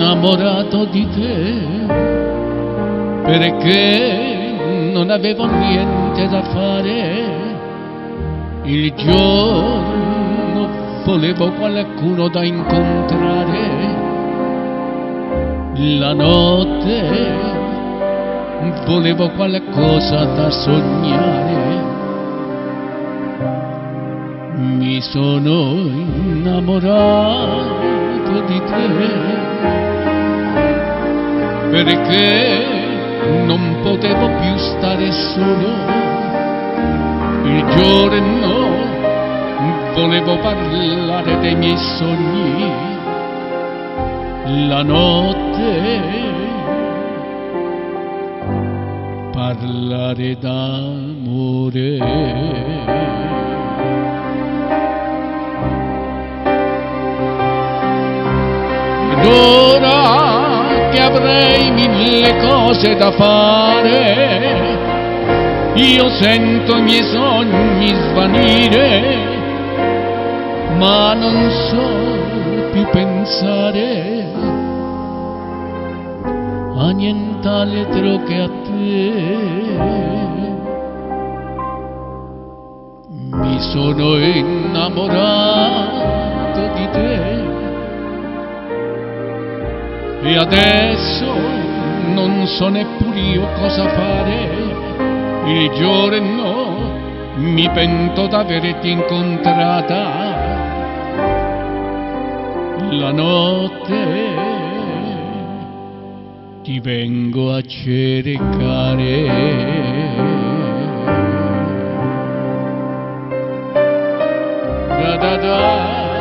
innamorato di te, perché non avevo niente da fare. Il giorno volevo qualcuno da incontrare, la notte volevo qualcosa da sognare. Mi sono innamorato di te, perché non potevo più stare solo. Il giorno volevo parlare dei miei sogni, la notte parlare d'amore. Ed ora che avrei mille cose da fare, io sento i miei sogni svanire, ma non so più pensare a nient'altro che a te. Mi sono innamorato di te e adesso non so neppure io cosa fare. Il giorno mi pento d'averti incontrata, la notte ti vengo a cercare. Da da da.